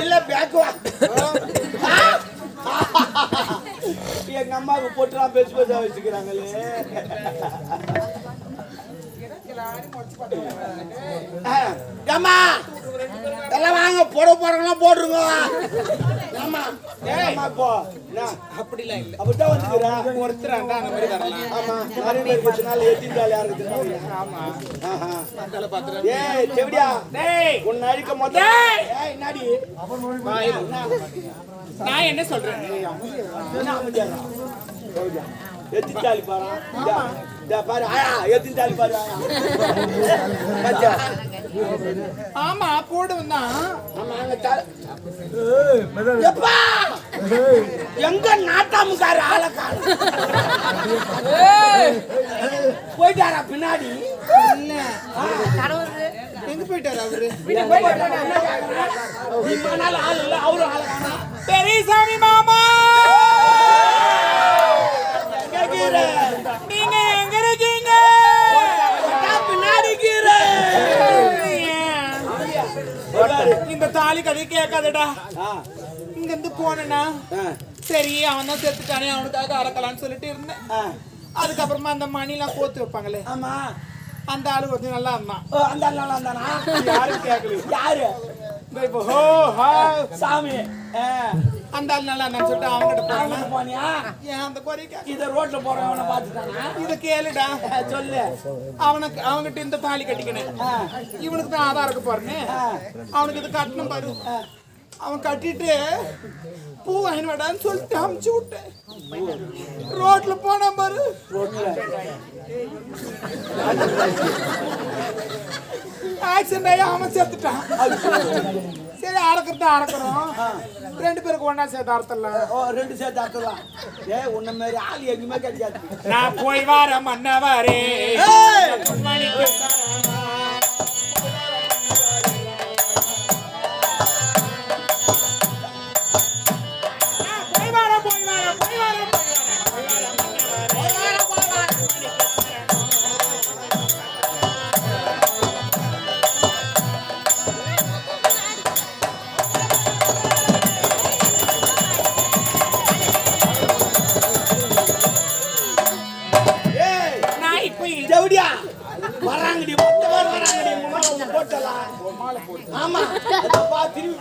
இல்ல பேக்குவா எங்க அம்மாவுக்கு போட்டுலாம் பேச்சு பேச வச்சுக்கிறாங்களே. அம்மா எல்லாம் வாங்க போட போறவங்களாம் போட்டுருங்க. ஆமா இப்போ அப்படிலாம் இல்ல, அப்படித்தான் வந்துக்கிறேன். ஒருத்தராண்டா அந்த மாதிரி வரலாம். ஆமா நிறைய பேர் வச்சனால எத்தின் யாருக்கு ஆமா அந்தால பாத்துறேன். ஏய் செவடியா டேய் உன்னை அழிக்க மாட்டேன். ஏய் என்னடி நான் என்ன சொல்றேன்? என்ன அமைதியாரா செவடியா எத்தின் பாரா பாரு ஆயா எத்தின் பாரு ஆயா ஆமா போடுவா. ஆமா எப்பா எங்க நாட்டாமுக்கார ஆளக்கார போயிட்டாரா பின்னாடி? எங்க போயிட்டாரு அவரு? ஆள் இல்ல அவரு ஆளக்கான பெரியசாமி மாமா நீங்க எங்க இருக்கீங்க? பின்னாடி இந்த தாலி கதை கேட்காதடா. இங்க இருந்து போனா சரி அவன் தான் செத்துட்டானே அவனுக்காக அறக்கலான்னு சொல்லிட்டு இருந்தேன். அதுக்கப்புறமா அந்த மணி எல்லாம் கோத்து வைப்பாங்களே, ஆமா அந்த ஆளு கொஞ்சம் நல்லா இருந்தான். அந்த ஆள் நல்லா இருந்தானா? யாரும் கேட்கல. யாரு? இப்போ ஹோ ஹா சாமி அந்த ஆள் நல்லா இருந்தான்னு சொல்லிட்டு அவன்கிட்ட போனியா? ஏன் அந்த குறைக்க இத ரோட்ல போறவன பாத்துட்டானா? இத கேளுடா. சொல்லு. அவன்கிட்ட இந்த தாலி கட்டிக்கணும், இவனுக்கு தான் ஆதாரம் இருக்கு பாருன்னு அவனுக்கு இது கட்டணும் பாரு. அவன் கட்டிட்டு பூ வாங்கினடான்னு சொல்லிட்டு அமுச்சு விட்டேன். ரோட்ல போனா பாரு, ஆக்சிடென்ட் ஆகி அவன் செத்துட்டான். சரி அறக்கிறத அறக்கிறோம், ரெண்டு பேருக்கு ஒன்னா சேர்த்து அறுத்தலாம். ரெண்டு சேர்த்து அறுத்தலாம். உன்ன மாதிரி ஆள் எங்குமே கிடைக்காது. நான் போய் வார மன்னவரே வராங்கடி வராங்கடி போட்டலாம். ஆமா திரும்பி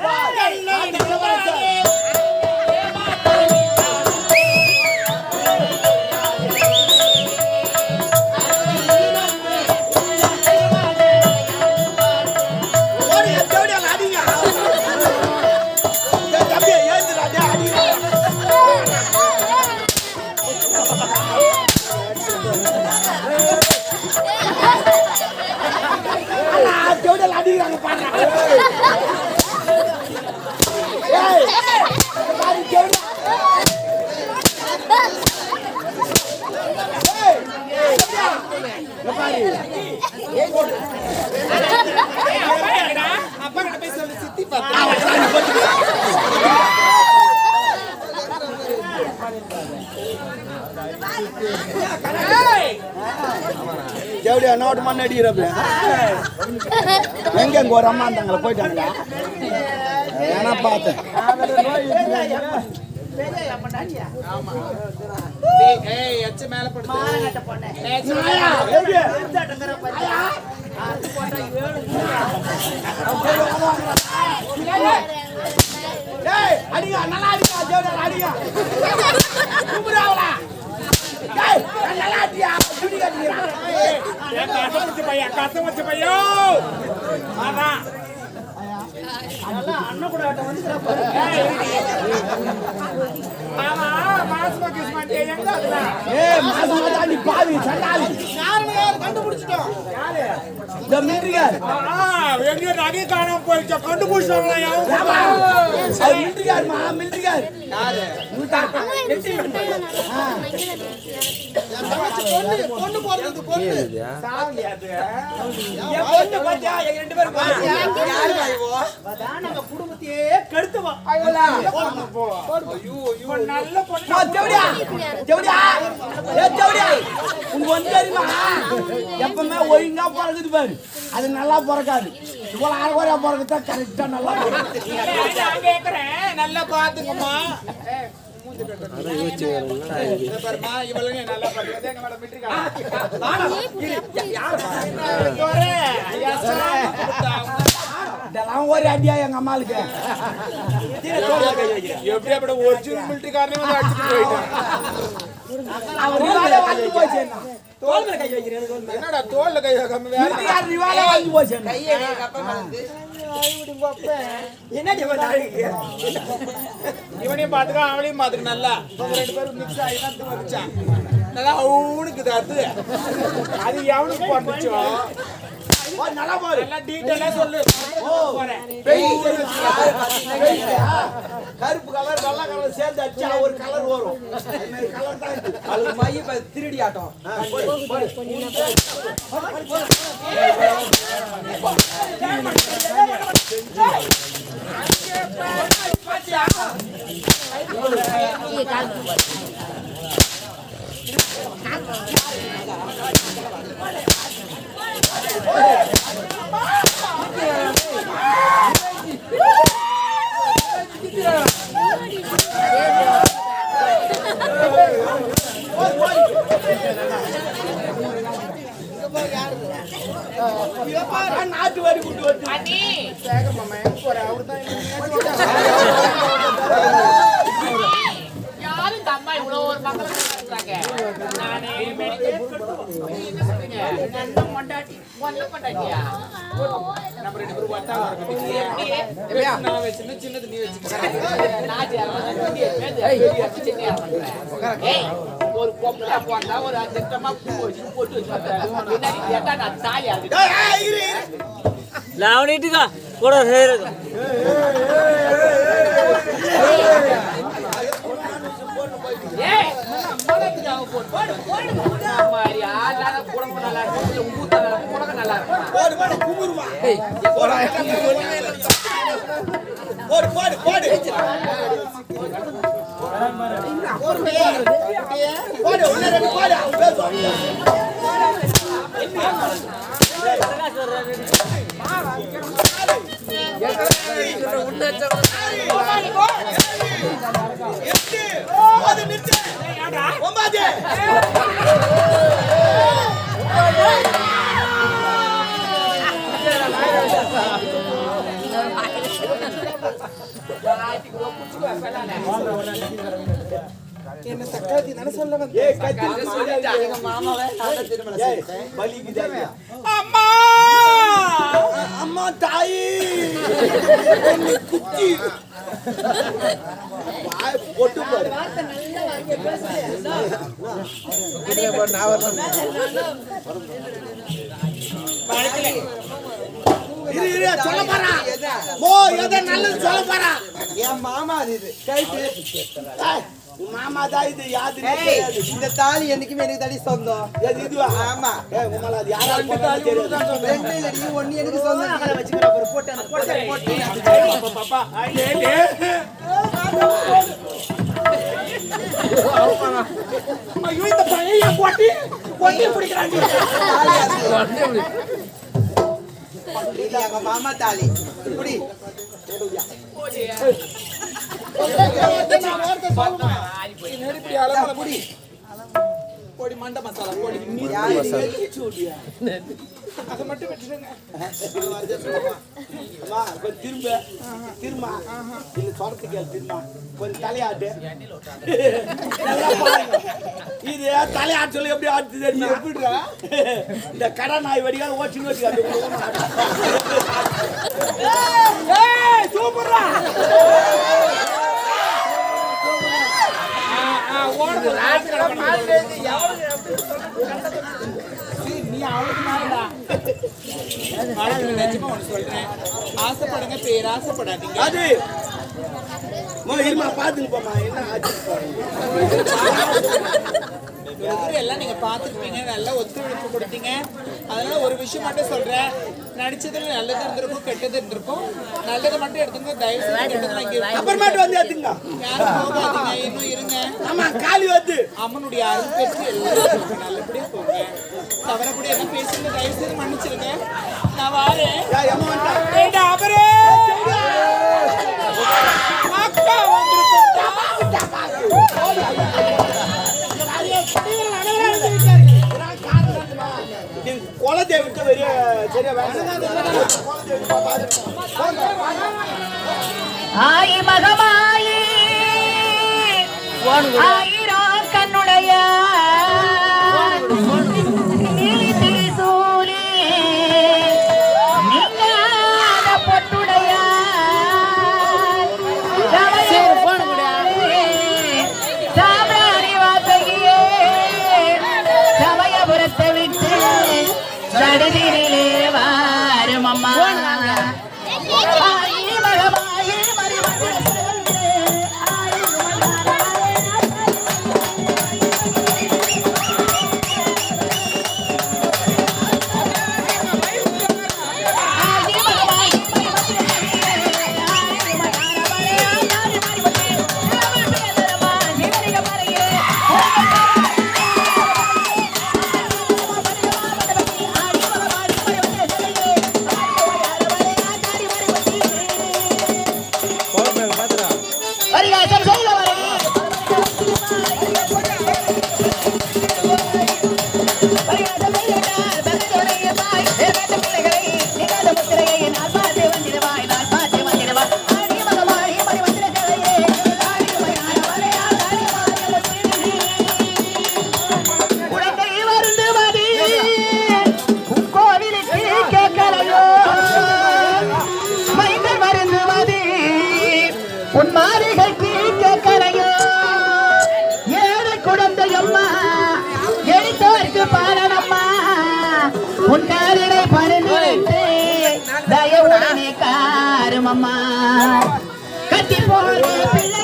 அடிக்கிறாங்க பாருங்க. அப்பா கிட்ட போய் சொல்லி சித்தி ஜவுடியா நோட்டு மண்ணு அடிக்கிறப்ப எங்க எங்க ஒரு அம்மா இருந்தாங்களா போயிட்டாங்களா? ஏன்னா பார்த்தேன். மேல அடிங்க நல்லா அடிங்க ஜவுடியா அடிங்க. நல்லா அடியா சுடி கட்டிக்கிறான். கசம் வச்ச பையோ அண்ணன் கூட வந்து பாவி சண்டாளி கண்டுபிடிச்சிட்டோம். எங்கேயோ நகை காணாம போயிடுச்சா? கண்டுபிடிச்சாங்களா? பொண்ணு போறது பொண்ணு குடும்பத்தையே கெடுத்துவோம். நல்ல பொண்ணு எப்பவுமே ஒழுங்கா பிறகுது பாரு, அது நல்லா பிறக்காது. இவ்வளவு ஆறுவாரியா போறது தான் கரெக்டா நல்லா நான் கேக்குறேன் நல்லா பாத்துங்கம்மா பாருமா இவளுங்க நல்லா பாருங்க எங்க மேடம் இதெல்லாம் ஒரு அடியா எங்க அம்மாளுக்கு எப்படி அப்படி ஒரிஜினல் மிலிட்டரிக்காரனே வந்து அடிச்சுட்டு போயிட்டான் தோல்ல கை வைக்கிறேன் என்னடா தோல்ல கை வைக்காம வேற ரிவாலே வாங்கி போச்சு கையே கப்ப வந்து என்ன இவனையும் பாத்துக்க அவளையும் பாத்துக்க நல்லா ரெண்டு பேரும் மிக்ஸ் ஆகி தான் வச்சான் நல்லா அவனுக்கு அது எவனுக்கு பண்ணுச்சோ நல்லா பாரு நல்லா டீடைலா சொல்லு கருப்பு கலர் வெள்ளை கலர் சேர்ந்து அடிச்சா ஒரு கலர் வரும் கலர் தான் அது மைய திருடி ஆட்டம் நாட்டு வாரி கூட்டு வந்து யாரும் இந்த அம்மா இவ்வளவு ஒரு மக்கள் இருக்காங்க. நானே மெடிக்கேட் கட்டுவோம். நீங்க சொல்றீங்க நல்ல மொண்டாட்டி ஒன்ன மொண்டாட்டியா நம்ம ரெண்டு பேரும் வட்டா நான் வச்சிருந்த சின்னது நீ வச்சுக்க ஒரு பொம்பளை போட்டா ஒரு அஞ்சமா பூ வச்சு போட்டு வச்சு பின்னாடி கேட்டா நான் தாயா लावणीटिका थोड़ा हेर என்ன சக்காத்தி தான சொல்ல வந்த எங்க மாமாவை நான் திருமணம் செய்தேன் பலிக்குதாங்க அம்மா அம்மா தாயி குச்சி போட்டு பாரு சொல்ல போறா ஓ எதை நல்லது சொல்ல போறா என் மாமா அது இது கைட்டு மாமா தான் இது யாது இந்த தாலி என்னைக்குமே எனக்கு தடி சொந்தம் இதுவா ஆமா உமால அது யாராவது தெரியாது ரெண்டு இல்லடி ஒண்ணு எனக்கு சொந்தம் பாப்பா ஐயோ இந்த பையன் போட்டி பிடிக்கிறாங்க இது எங்க மாமா தாலி இப்படி பொடி மண்ட மசாலா பொடி அதை மட்டும் வச்சுருங்க திரும்ப திரும்ப இல்ல சொல்றதுக்கு திரும்ப கொஞ்சம் தலையாட்டு இது தலையாட்டு சொல்லி எப்படி ஆட்டு தெரியும் எப்படிடா இந்த கடை நாய் வடிகால் ஓச்சு சூப்பர்ரா நீ அவளுக்கு மேலடா நிஜமா ஒண்ணு சொல்றேன் ஆசைப்படுங்க பேராசைப்படாதீங்க அது இருமா பாத்துங்க போமா என்ன ஆச்சு எல்லாம் நீங்க பாத்துருப்பீங்க நல்லா ஒத்துழைப்பு கொடுத்தீங்க அதனால ஒரு விஷயம் மட்டும் சொல்றேன் நடிச்சதுல நல்லது இருந்திருக்கும் கெட்டது இருந்திருக்கும் நல்லது மட்டும் எடுத்துங்க தயவு செஞ்சு கெட்டதுல இங்க அப்புறமாட்டு வந்து எடுத்துங்க யாரும் போகாதீங்க இன்னும் இருங்க ஆமா காலி வந்து அம்மனுடைய அருள் பெற்று எல்லாரும் நல்லபடியா போங்க தவறப்படி என்ன பேசுறது தயவு செய்து மன்னிச்சிருங்க. நான் வாரேன். எம்மா வந்துட்டா ஏண்டா அவரே அக்கா வந்திருக்கா. நீ குலதெய்வத்தை வெளிய சரியா வேண்டாம். ஆயி மகமாயி ஆயிரம் கண்ணுடைய நீலி திரிசூலி நீங்காத பொட்டுடைய சாம்ராணி வாசகியே சமயபுரத்தை விட்டு சடுதிரிலே வாரும் அம்மா. உன் மாளிகை கேட்கலையோ ஏழை குழந்தையம்மா எழுத்தோருக்கு பாடனம்மா உன் காரினை பரிந்துரைத்து தயவுடனே காருமம்மா கட்டி போடு பிள்ளை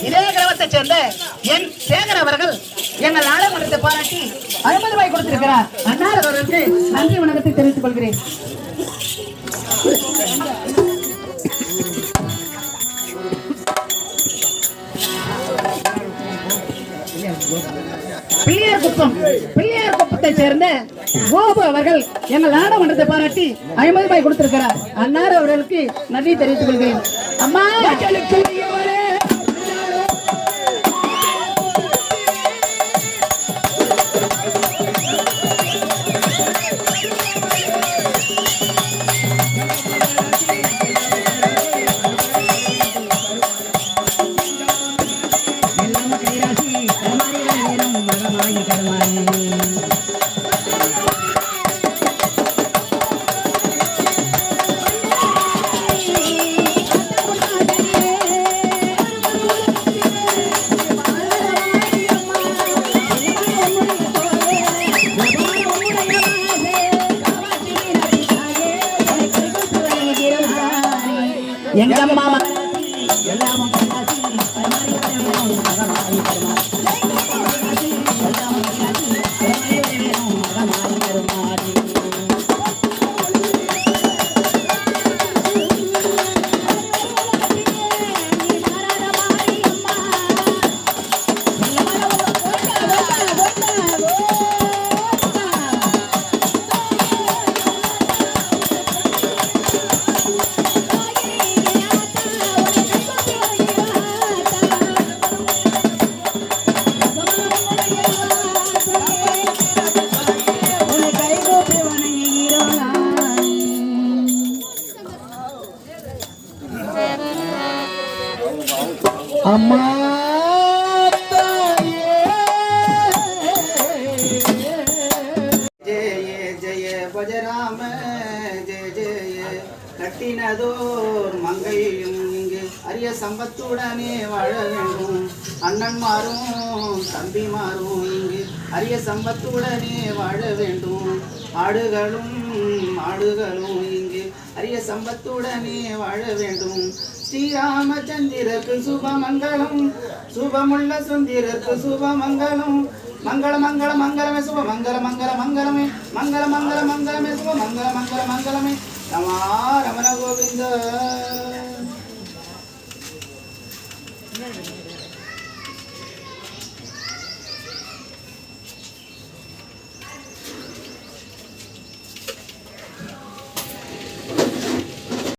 இதே கிராமத்தை சேர்ந்த என் சேகர் அவர்கள் எங்கள் நாடகமன்றத்தை பாராட்டி 50 ரூபாய் கொடுத்திருக்கிறார். அன்னார் அவர்களுக்கு நன்றி வணக்கத்தை தெரிவித்துக் கொள்கிறேன். பிள்ளையார் குப்பத்தை சேர்ந்த கோபு அவர்கள் எங்கள் நாடகமன்றத்தை பாராட்டி 50 ரூபாய் கொடுத்திருக்கிறார். அன்னார் அவர்களுக்கு நன்றி தெரிவித்துக் கொள்கிறேன். அம்மா எங்க அம்மா அம்மா தாயே கட்டினதோர் மங்கையும் இங்கு அரிய சம்பத்துடனே வாழ வேண்டும். அண்ணன்மாரும் தம்பிமாரும் இங்கு அரிய சம்பத்துடனே வாழ வேண்டும். ஆடுகளும் மாடுகளும் இங்கு அரிய சம்பத்துடனே வாழ வேண்டும். ஸ்ரீராமச்சந்திரருக்கு சுபமங்கலம், சுபமுள்ள சுந்திரருக்கு சுபமங்கலம். மங்கள மங்கள மங்களமே சுப மங்கள மங்கள மங்களமே மங்கள மங்கள மங்களமே சுப மங்கள மங்கள மங்களமே. ரமா ரமண கோவிந்த